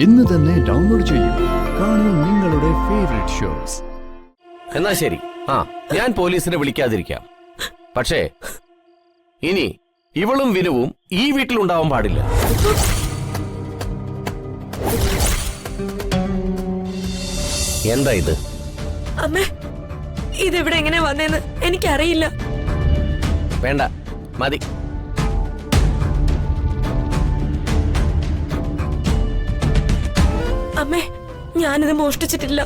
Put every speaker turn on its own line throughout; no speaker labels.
ഇന്ന് തന്നെ ഡൗൺലോഡ് ചെയ്യൂ. കാണൂ നിങ്ങളുടെ ഫേവറേറ്റ് ഷോസ്.
എന്നാ ശരി, ഞാൻ പോലീസിനെ വിളിക്കാതിരിക്കാം. പക്ഷേ ഇനി ഇവളും വിനുവും ഈ വീട്ടിലുണ്ടാവാൻ പാടില്ല. എന്താ ഇത്?
അമ്മേ, ഇതെവിടെ എങ്ങനെ വന്നേന്ന് എനിക്കറിയില്ല.
വേണ്ട, മതി.
അമ്മേ, ഞാനിത് മോഷ്ടിച്ചിട്ടില്ല.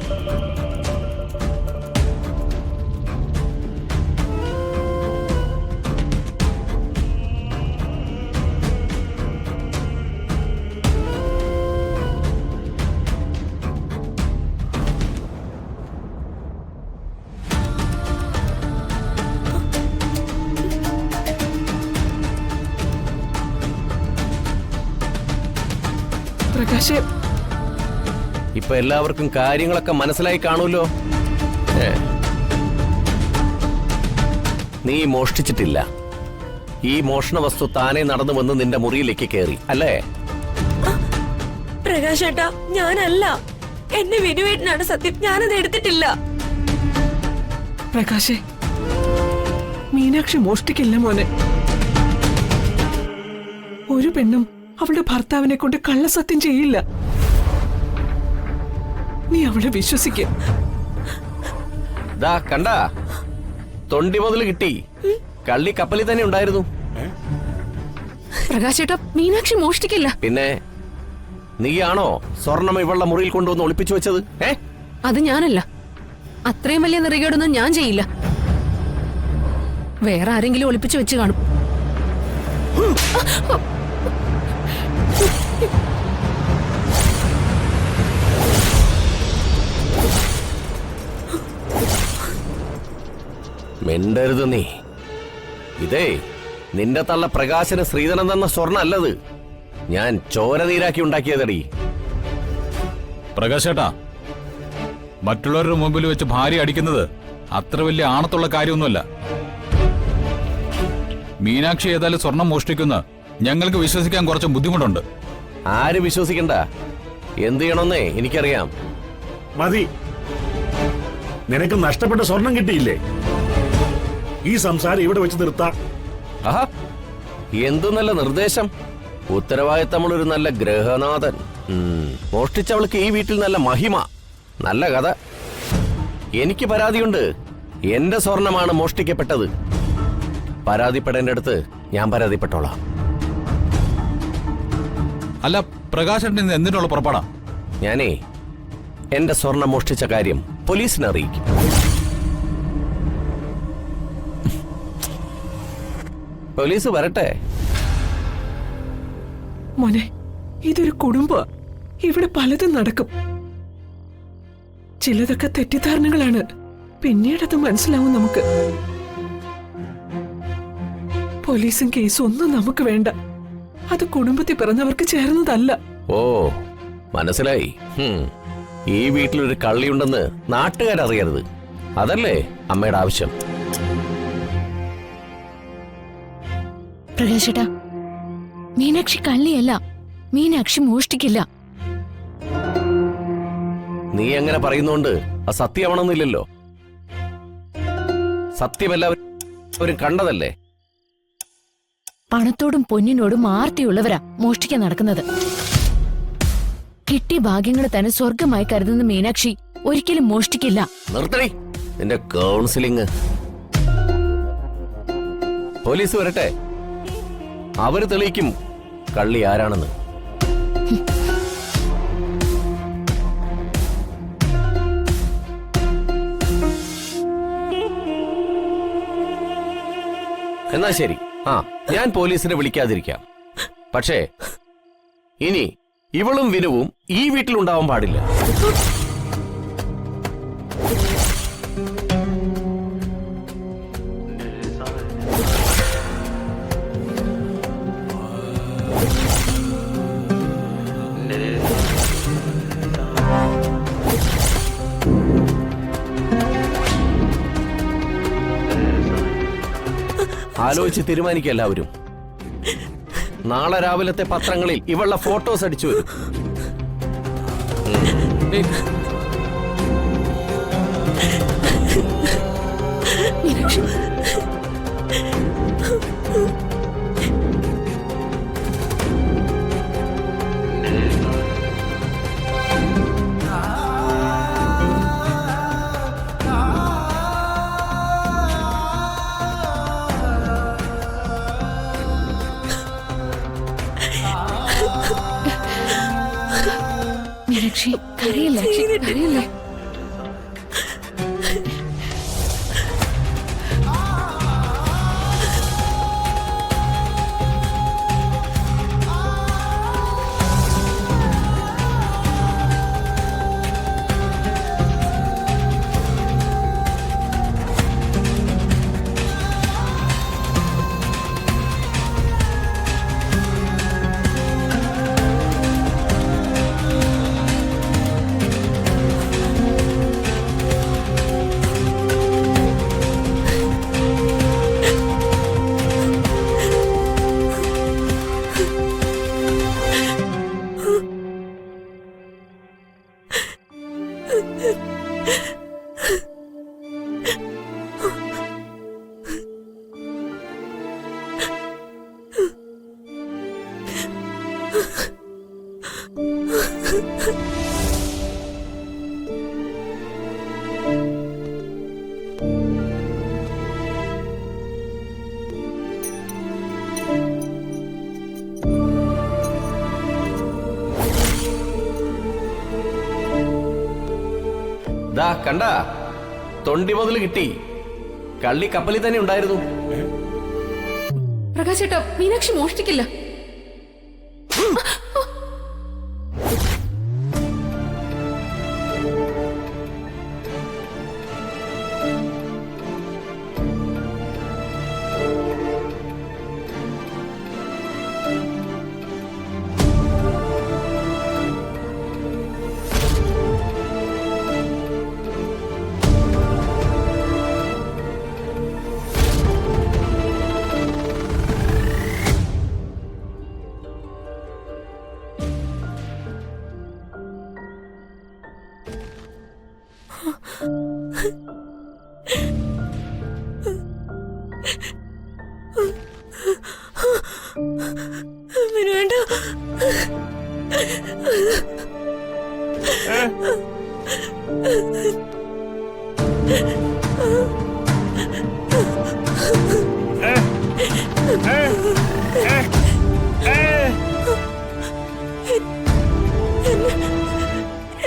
പ്രകാശ്,
ഇപ്പൊ എല്ലാവർക്കും കാര്യങ്ങളൊക്കെ മനസ്സിലായി കാണൂല്ലോ. നീ മോഷ്ടിച്ചിട്ടില്ല. ഈ മോഷണ വസ്തു താനെ നടന്നു വന്ന് നിന്റെ മുറിയിലേക്ക് കയറി, അല്ലേ?
പ്രകാശ് ഏട്ടാ, ഞാനല്ല. എന്നെ വിനുവേട്ടനാണ് സത്യം. ഞാനത് എടുത്തിട്ടില്ല.
പ്രകാശേ, മീനാക്ഷി മോഷ്ടിക്കില്ല മോനെ. ഒരു പെണ്ണും അവളുടെ ഭർത്താവിനെ കൊണ്ട് കള്ളസത്യം ചെയ്യില്ല. നീ അവളെ വിശ്വസിക്കും.
കണ്ട, തൊണ്ടി മുതൽ കിട്ടി. കള്ളി കപ്പലിൽ തന്നെ ഉണ്ടായിരുന്നു.
പ്രകാശേട്ടാ, മീനാക്ഷി മോഷ്ടിക്കില്ല.
പിന്നെ നീയാണോ സ്വർണം ഇവളുടെ മുറിയിൽ കൊണ്ടുവന്ന് ഒളിപ്പിച്ചു വെച്ചത്?
അത് ഞാനല്ല. അത്രയും വലിയ നിറകേടൊന്നും ഞാൻ ചെയ്യില്ല. വേറെ ആരെങ്കിലും ഒളിപ്പിച്ചു വെച്ച് കാണും.
മിണ്ടരുത് നീ. ഇതേ നിന്റെ തള്ള പ്രകാശന് ശ്രീധരൻ തന്ന സ്വർണ്ണ അല്ലത്. ഞാൻ ചോര നീരാക്കി ഉണ്ടാക്കിയതടി.
പ്രകാശേട്ടാ, മറ്റുള്ളവരുടെ മുമ്പിൽ വെച്ച് ഭാര്യ അടിക്കുന്നത് അത്ര വലിയ ആണത്തുള്ള കാര്യമൊന്നുമല്ല. മീനാക്ഷി ഏതായാലും സ്വർണം മോഷ്ടിക്കുന്ന ഞങ്ങൾക്ക് വിശ്വസിക്കാൻ കുറച്ച് ബുദ്ധിമുട്ടുണ്ട്.
ആര് വിശ്വസിക്കണ്ട. എന്ത് ചെയ്യണമെന്നേ എനിക്കറിയാം.
മതി. നിനക്ക് നഷ്ടപ്പെട്ട സ്വർണം കിട്ടിയില്ലേ? ഈ സംസാരം ഇവിടെ വെച്ച് നിർത്താം.
ആഹാ, എന്തു നല്ല നിർദ്ദേശം. ഉത്തരവാദിത്തമുള്ളൊരു നല്ല ഗ്രഹനാഥൻ. മോഷ്ടിച്ചവൾക്ക് ഈ വീട്ടിൽ നല്ല മഹിമ. നല്ല കഥ. എനിക്ക് പരാതിയുണ്ട്. എന്റെ സ്വർണമാണ് മോഷ്ടിക്കപ്പെട്ടത്. പരാതിപ്പെടേണ്ടടുത്ത് ഞാൻ പരാതിപ്പെട്ടോളാം.
അല്ല, പ്രകാശേട്ടൻ ഇന്ന് എന്തിനുള്ള പുറപ്പാടാ?
ഞാനേ എന്റെ സ്വർണം മോഷ്ടിച്ച കാര്യം പോലീസിനെ അറിയിക്കും. പോലീസ് വരട്ടെ.
മോനെ, ഇതൊരു കുടുംബ. ഇവിടെ പലതും നടക്കും. ചിലതൊക്കെ തെറ്റിദ്ധാരണകളാണ്. പിന്നീടത് മനസ്സിലാവും നമുക്ക്. പോലീസും കേസും ഒന്നും നമുക്ക് വേണ്ട. അത് കുടുംബത്തിൽ പിറന്നവർക്ക് ചേർന്നതല്ല.
ഓ, മനസ്സിലായി. ഈ വീട്ടിലൊരു കള്ളിയുണ്ടെന്ന് നാട്ടുകാരറിയരുത്. അതല്ലേ അമ്മയുടെ ആവശ്യം.
പ്രകാശേട്ടാ, മീനാക്ഷി കള്ളിയല്ല. മീനാക്ഷി മോഷ്ടിക്കില്ല.
നീ അങ്ങനെ പറയുന്നോണ്ട് അത് സത്യമാണെന്നില്ലല്ലോ. സത്യമെല്ലാവരും കണ്ടതല്ലേ.
പണത്തോടും പൊന്നിനോടും ആർത്തിയുള്ളവരാ മോഷ്ടിക്കാൻ നടക്കുന്നത്. കിട്ടിയ ഭാഗ്യങ്ങൾ തന്നെ സ്വർഗമായി കരുതുന്ന മീനാക്ഷി ഒരിക്കലും മോഷ്ടിക്കില്ല.
നിർത്തടി നിന്റെ കൗൺസിലിംഗ്. പോലീസ് വരട്ടെ. അവര് തെളിയിക്കും കള്ളി ആരാണെന്ന്. എന്നാ ശരി, ഞാൻ പോലീസിനെ വിളിക്കാതിരിക്കാം. പക്ഷേ ഇനി ഇവളും വിനുവും ഈ വീട്ടിലുണ്ടാവാൻ പാടില്ല. ആലോചിച്ച് തീരുമാനിക്കുക എല്ലാവരും. നാളെ രാവിലത്തെ പത്രങ്ങളിൽ ഇവളുടെ ഫോട്ടോസ് അടിച്ചു വരും.
മീനാക്ഷി മീനാക്ഷി കരയല്ലേ കരയല്ലേ
ദാ കണ്ട തൊണ്ടി മുതൽ കിട്ടി. കള്ളി കപ്പലിൽ തന്നെ ഉണ്ടായിരുന്നു.
പ്രകാശ് ചേട്ടാ മീനാക്ഷി മോഷ്ടിക്കില്ല.
വേണ്ട.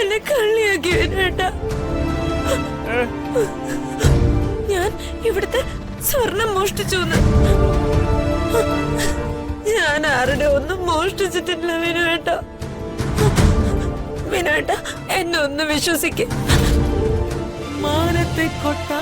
എന്നെ കള്ളിയാക്കി വേണ്ട. ഞാൻ ഇവിടുത്തെ സ്വർണം മോഷ്ടിച്ചു. ഞാൻ ആരുടെ ഒന്നും മോഷ്ടിച്ചിട്ടില്ല വിനുവേട്ട. വിനുവേട്ട എന്നെ ഒന്ന് വിശ്വസിക്ക്.
മാനത്തെ കൊട്ടാ